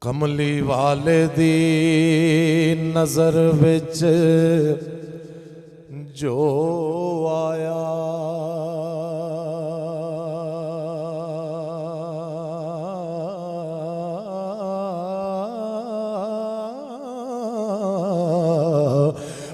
कमली वाले दी नजर विच जो आया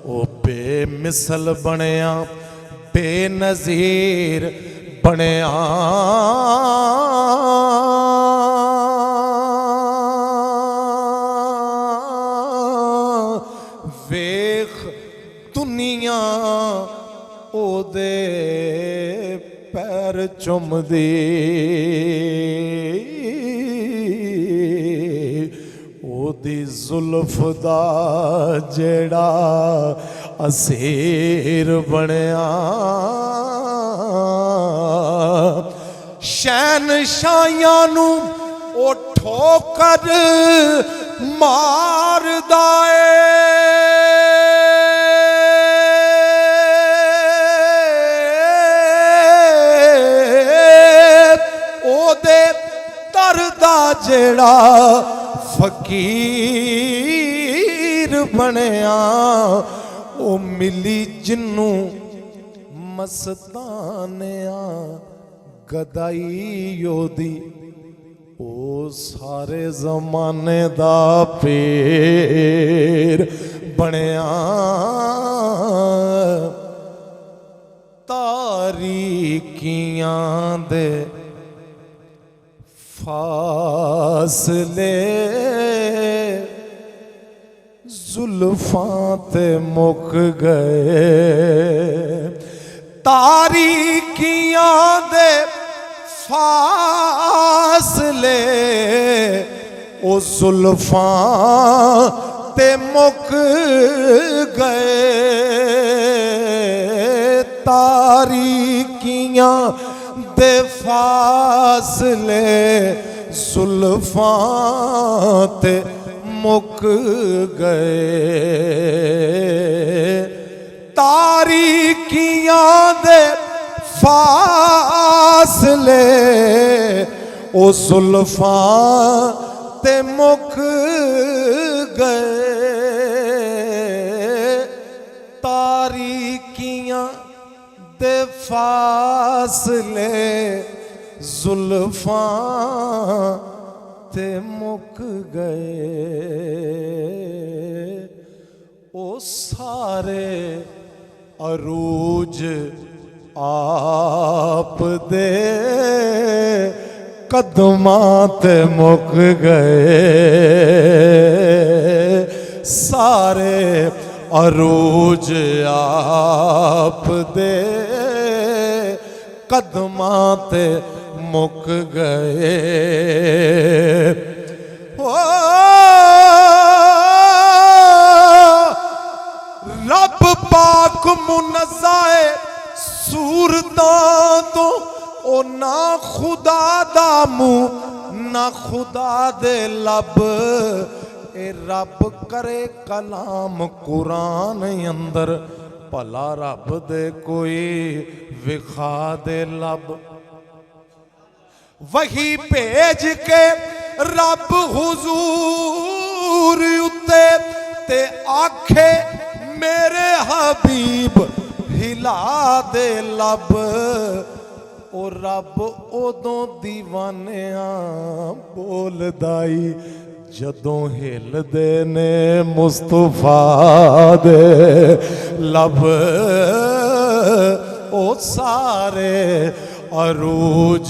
ओ बेमिसल बनिया बेनज़ीर बनिया वेख दुनिया ओदे पैर चुमदी ओदी जुल्फ दा जेड़ा असीर बनया शहनशाहियां नू ओ ठोकर मारदा ओदे दरदा जेड़ा फकीर बनया ओ मिली जिन्नू मस्तानिया गदाई ओदी ओ सारे जमाने दा पीर बनया तारीकियां दे फासले जुल्फां ते मुक गए तारीकियां दे फासले ओ जुल्फां ते मुक गए तारीकियां दे फासले जुल्फां ते मुक गए तारीकियां दे फासले ओ जुल्फां ते मुक गए तारीकियां दे फासले जुल्फां ते मुक गए ओ सारे अरूज आप दे कदमां ते मुक गए सारे अरूज आप दे कदमां ते मुक गए रब पाक मुनज़्ज़ाए सूरतां तो ओ ना खुदा दा मुंह ना खुदा दे लब ए रब करे कलाम कुरान अंदर भला रब दे कोई विखा दे लब वही भेज के रब हुजूर उत्ते ते आखे मेरे हबीब हिला दे लब ओ रब ओदों दीवानिया बोलदाई जदों हिलदे ने मुस्तफा दे लब ओ सारे अरूज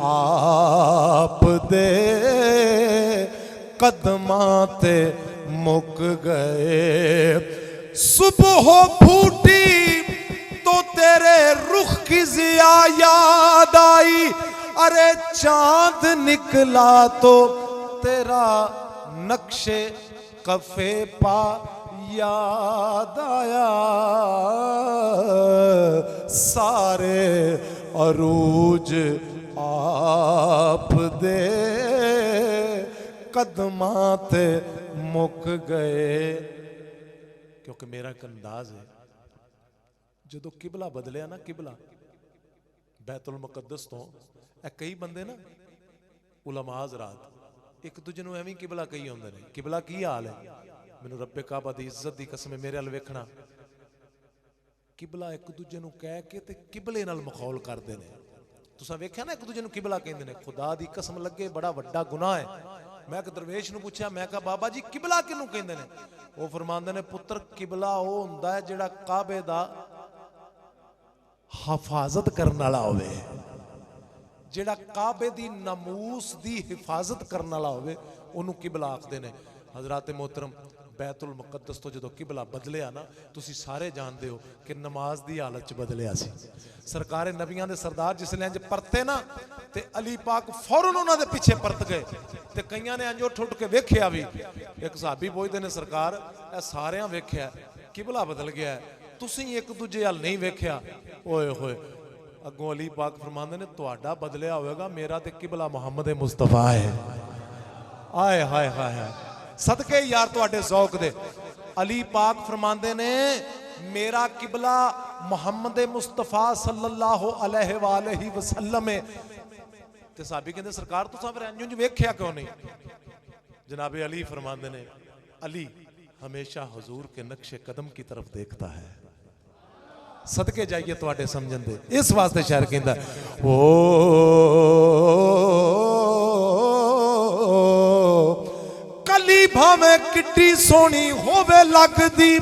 आप दे कदमां ते मुक गए सुबह फूटी तो तेरे रुख की जिया याद आई अरे चांद निकला तो तेरा नक्शे कफे पा याद आया सारे अरूज आप दे कदमां ते मुक गए क्योंकि मेरा एक अंदाज है जो किबला बदलिया ना किबला बैतुल मुकद्दस तो कई बंदे ना उलमा हज़रात एक दूजे ਨੂੰ ਐਵੇਂ ਕਿਬਲਾ ਕਹੀ ਆਉਂਦੇ ਨੇ। ਕਿਬਲਾ ਕੀ ਹਾਲ ਹੈ? ਮੈਨੂੰ ਰੱਬੇ ਕਾਬਾ ਦੀ ਇੱਜ਼ਤ ਦੀ ਕਸਮ ਮੇਰੇ ਵੱਲ ਵੇਖਣਾ, ਕਿਬਲਾ ਇੱਕ ਦੂਜੇ ਨੂੰ ਕਹਿ ਕੇ ਤੇ ਕਿਬਲੇ ਨਾਲ ਮਖੌਲ ਕਰਦੇ ਨੇ। ਤੁਸੀਂ ਵੇਖਿਆ ਨਾ ਇੱਕ ਦੂਜੇ ਨੂੰ ਕਿਬਲਾ ਕਹਿੰਦੇ ਨੇ। ਖੁਦਾ ਦੀ ਕਸਮ ਲੱਗੇ ਬੜਾ ਵੱਡਾ ਗੁਨਾਹ ਹੈ। मैं एक दरवेश नूं पूछा, मैं कहा बाबा जी किबला किनू कहंदे ने? वो फरमांदे ने पुत्र किबला वो हुंदा है जिहड़ा काबे दा हिफाजत करने वाला होवे, जिहड़ा काबे दी नमूस दी हिफाजत करने वाला होवे उहनूं किबला आखदे ने। हजरत मोहतरम बैतुल मुकद्दस तो जो किबला बदलिया ना, तुसी सारे जानते हो कि नमाज की हालत च बदलिया सी। सरकारे नबियां दे सरदार जिसले इंज परते ना ते अली पाक फौरन उन्हां दे पिछे परत गए ते कईयां ने इंज उठ उठ के वेख्या भी। एक सहाबी पुछदे ने सरकार ए सारियां वेख्या किबला बदल गया है, तुसी एक दूजे हाल नहीं वेख्या? ओए होए अगों अली पाक फरमांदे ने तुहाडा बदलिया होवेगा, मेरा ते किबला मुहम्मद मुस्तफा है। आए हाय हाय हाय सदके यार तुहाडे ज़ौक दे। अली पाक फरमांदे ने मेरा किबला मुहम्मद मुस्तफा सल्लल्लाहु अलैहि वालैहि वसल्लम है। ते साहबी कहंदे सरकार तुसां फिर इंज वेख्या क्यों नहीं? जनाबे अली फरमांदे ने अली हमेशा हुजूर के नक्शे कदम की तरफ देखता है। सदके जाइए तुहाडे समझण दे। इस वास्ते शायर कहंदा ओ कली भावें किड्डी सोहनी होवे लगदी,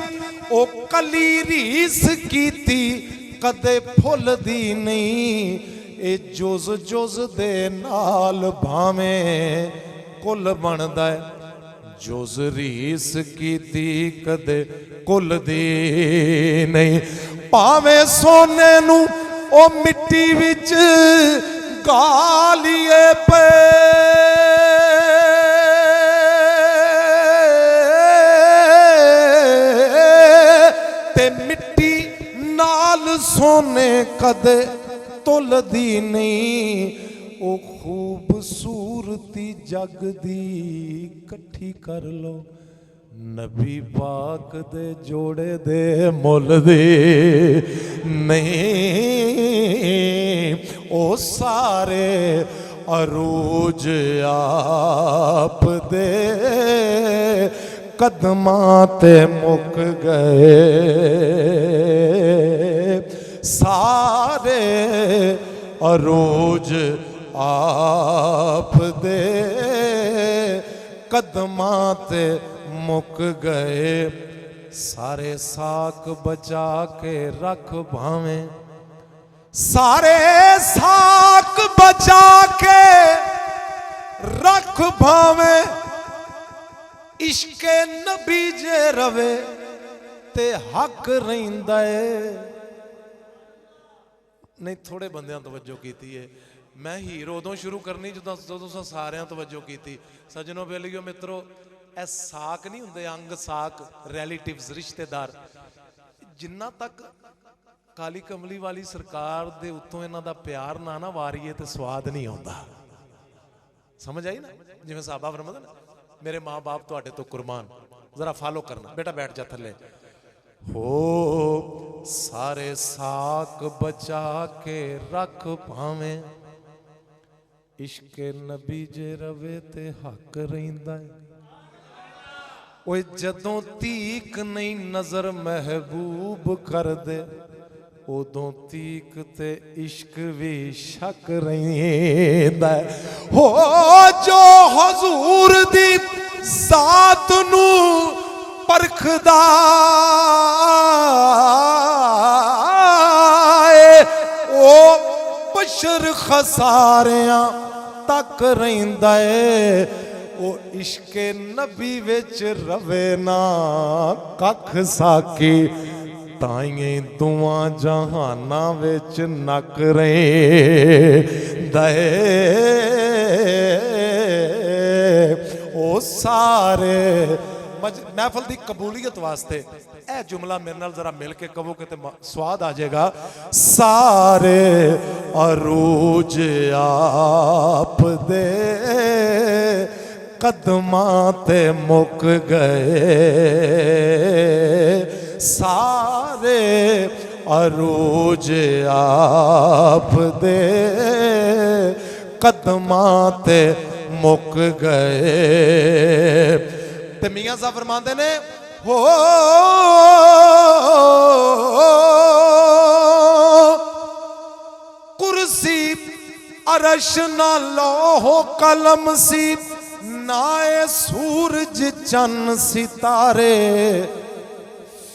ओ कली रीस कीती कदे फुलदी नहीं। ए जुज जुज दे नाल भावें कुल बनदा है, जुज रीस कीती कदे कुल दी नहीं। भावें सोने नू ओ मिट्टी विच गालिए पे सोने कदे तुलदी नहीं। ओ खूबसूरती जग दी कट्ठी कर लो, नबी पाक दे जोड़े दे मुल दे नहीं। ओ सारे अरूज आप दे कदमां ते मुक गए, सारे अरूज आप दे कदमां ते मुक गए। सारे साक बचा के रख भावें, सारे साक बचा के रख भावें। इश्के नबी जे रवे ते हक रहिंदा है। नहीं थोड़े बंदियां तवज्जो कीती है। मैं हीर उदों शुरू करनी जो सारियां तवज्जो कीती। सजनों बेलियो मित्रों ए साक नहीं हुंदे, अंग साक रिलेटिव्स रिश्तेदार। जिन्ना तक काली कमली वाली सरकार दे उत्तों इन्हां दा प्यार ना ना वारीए ते स्वाद नहीं आउंदा। समझ आई ना? जिवें साहबा फरमांदे ना मेरे माँ बाप तुहाडे तो कुर्बान, जरा फॉलो करना बेटा, बैठ जा थल्ले। हो सारे साक बचा के रख भावें, इश्के नबी जे रवे ते हक रहिंदा है। ओए जदों तीक नहीं नजर महबूब कर दे, उदों तीक ते इश्क भी शक रहिंदा है। हो जो हुजूर दी जात नू परखदा ओ बशर खसारियां तक रहिंदा है। ओ इश्के नबी विच रवे ना कख साकी, ताइए दुआ जहाना विच नक रहिंदा है। ओ सारे महफल की कबूलियत वास्ते ए जुमला मेरे नाल जरा मिल के कहो कि स्वाद आ जाएगा। सारे अरूज आप दे कदमां ते मुक गए, सारे अरूज आप दे कदमां ते मुक गए। ते मियां साहब फरमाते ने हो कुर्सी अरश ना लोहो कलम सी, नाए सूरज चन्न सितारे,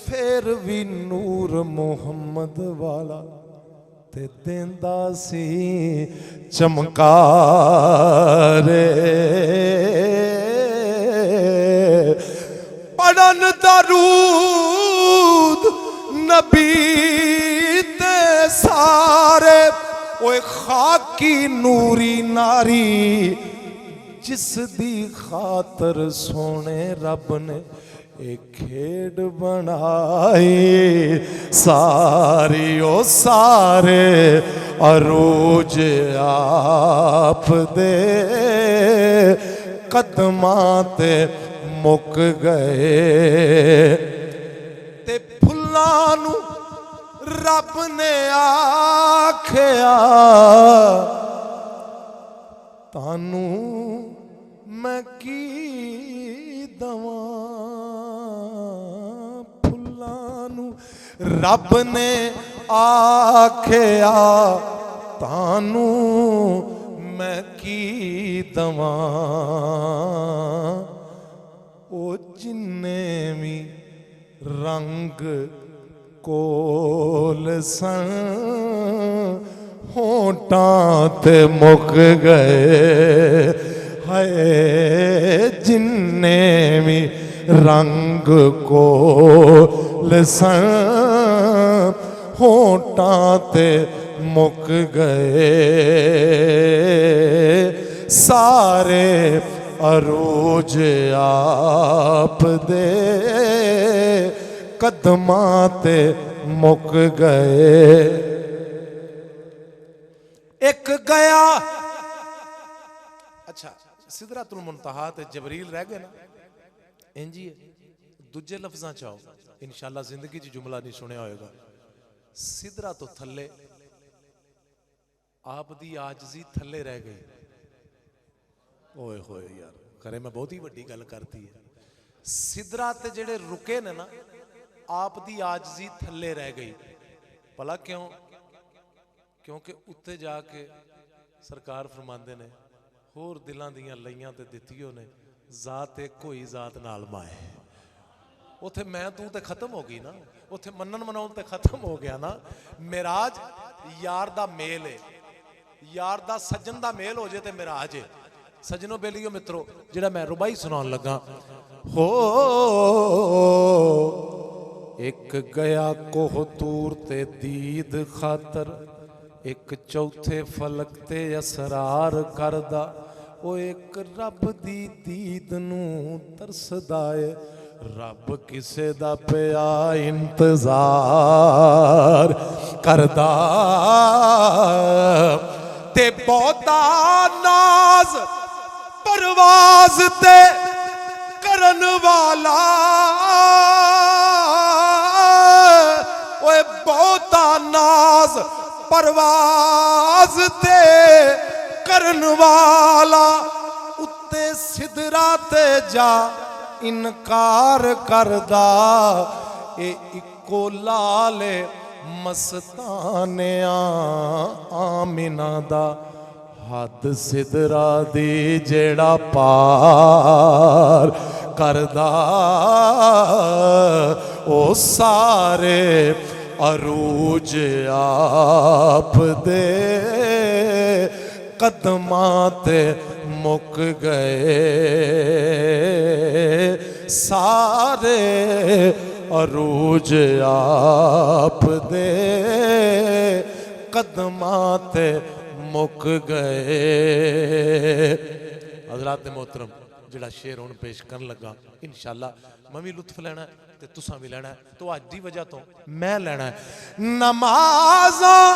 फिर भी नूर मुहम्मद वाला ते देंदा सी चमकारे। पढ़न दरूद नबी ते सारे, ओए खाकी नूरी नारी, जिस दी खातर सोने रब ने एक खेड बनाई सारी। ओ सारे अरूज आप दे कदमां ते मुक गए। ते फुल्लां नू रब ने आखिया तानू मैं की दवां। फुल्लां नू रब ने आखिया तानू मैं की दवां। ओ जिन्ने भी रंग कोल सन होंटां ते मुक गए। हाय जिन्ने भी रंग कोल सन होंटां ते मुक गए। सारे अरूज आप दे कदमां ते मुक गए। एक गया अच्छा सिदरतुल मुंतहा ते जबरील रह गए ना, इंजी है। दूजे लफ्जां च आओ, इंशाअल्लाह जिंदगी च जुमला नहीं सुनिया होएगा। सिदरा तो थले आप दी आजजी थले रह गई। ओए होए यार खरे मैं बहुत ही वड्डी गल करती है। सिदरा ते जेड़े रुके ने ना, आप दी आजजी थले रह गई। भला क्यों? क्योंकि उत्ते जाके सरकार फरमांदे ने होर दिलां दियां लईयां ते दित्तियों ने, जात एक कोई जात नाल माए। उथे मैं तू ते खत्म हो गई ना, उथे मनन मनाउण ते खत्म हो गया ना। मेराज यार दा मेल है, यार दा सज्जन दा मेल हो जे ते मेराज है। सजनों बेलियो मित्रों जेड़ा मैं रुबाई सुनाउण लगा। हो एक गया कोह तूर ते दीद खातर, एक चौथे फलक ते असरार करदा। ओ एक रब दी दीद नू तरसदा है, रब किसे दा पिया इंतजार करदा। ते बहुता नाज परवाज ते करन वाला, ओए बहुता नाज परवाज ते करन वाला, उत्ते सिदरा ते जा इनकार करदा। ए इको लाले मस्तानिया आमिना दा, हद सिदरा दी जेड़ा पार करदा। ओ सारे अरूज आप दे कदमां ते मुक गए। सारे अरूज आप दे कदमां ते मुक गए। हज़रात मोहतरम जिहड़ा शेर हुण पेश करन लगा, इंशाअल्लाह मैं भी लुत्फ लेना ते तुसां भी लेना, तो अज दी वजह तो मैं लेना। नमाज़ां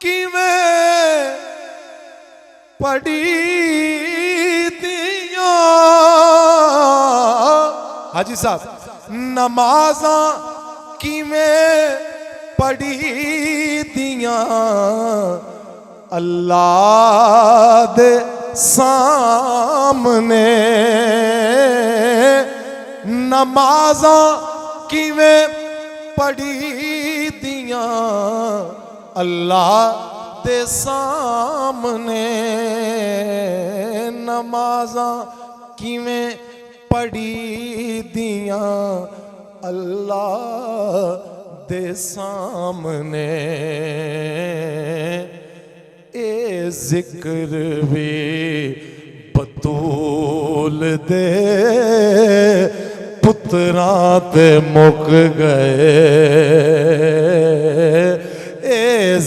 किवें पढ़ी दियां, हाजी साहब नमाज़ां किवें पढ़ी दियां, अल्लाह दे सामने नमाज़ां किवें पढ़ी दियां अल्लाह दे सामने नमाज़ां किवें पढ़ी दियां अल्लाह दे सामने ए जिक्र भी बतूल दे पुत्रां ते मुक गए ए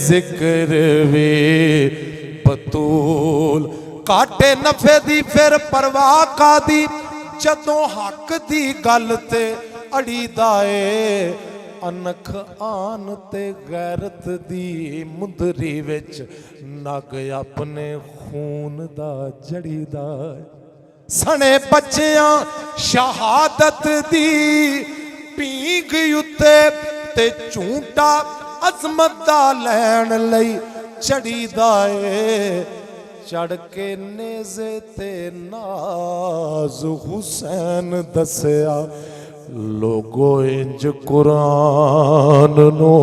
जिक्र भी बतूल काटे नफे दी फिर परवाह कादी जदों हक दी गल ते अड़ी दाए अनख आन ते गैरत दी मुंदरी विच नग अपने खून दा जड़ीदा सने बच्चियां शहादत दी पींग उत्ते ते झूठा अजमत दा लैण लई चढ़ीदा चढ़ के नेज़े ते नाज हुसैन दसिया लोगो इंज कुरान नो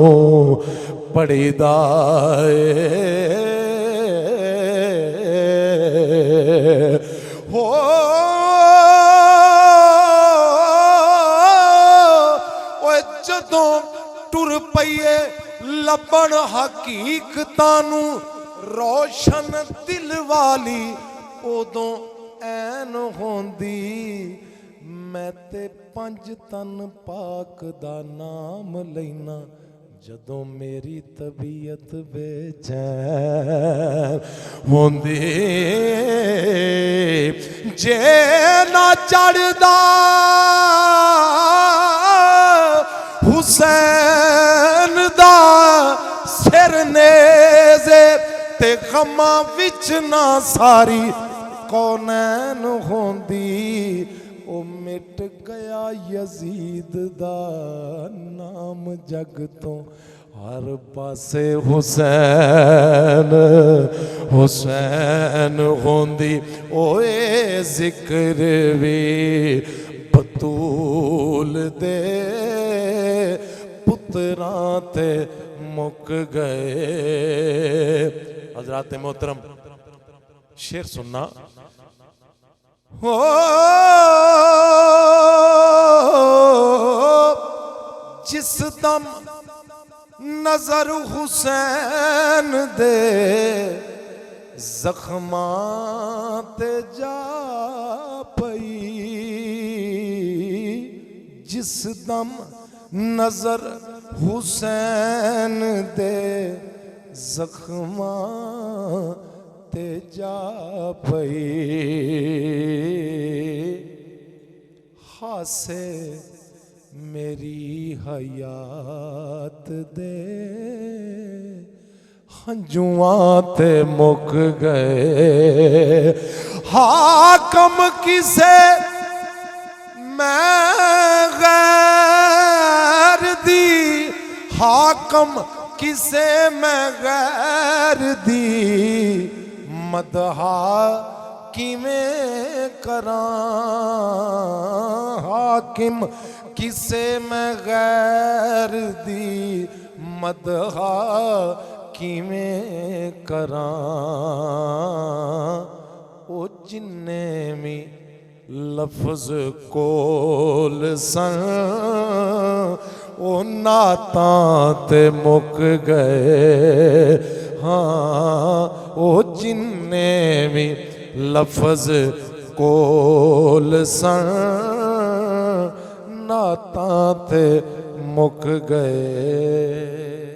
पढ़ीदा हो जदों टुर पईए लबण हकीकतां नू रोशन दिल वाली उदों ऐन होंदी मैं ते पंज तन पाक दा नाम लेना जदों मेरी तबीयत बेचैन होंदी जे ना चढ़दा हुसैन दा सिर नेज़े ते गमा विच ना सारी कौनैन होंदी ओ मिट गया यजीद दा नाम जग तो हर पासे हुसैन हुसैन होंदी ओए जिक्र भी बतूल दे पुत्रां ते मुक गए। हज़रात मोहतरम शेर सुनना हो जिस दम नजर हुसैन दे जख्मां ते जा पई जिस दम नजर हुसैन दे जख्मां ते जा पई हासे मेरी हयात दे हंजुआं ते मुक गए हाकम किसे मैं गैर दी हाकम किसे मैं गैर दी मदहा किवें करां हाकिम किसे मैं गैर दी मदहा किवें करां ओ जिन्ने भी लफ्ज कोल सन ओ नातां ते मुक गए हाँ ओ जिन्ने भी लफ्ज कोल सन नातां ते मुक गए।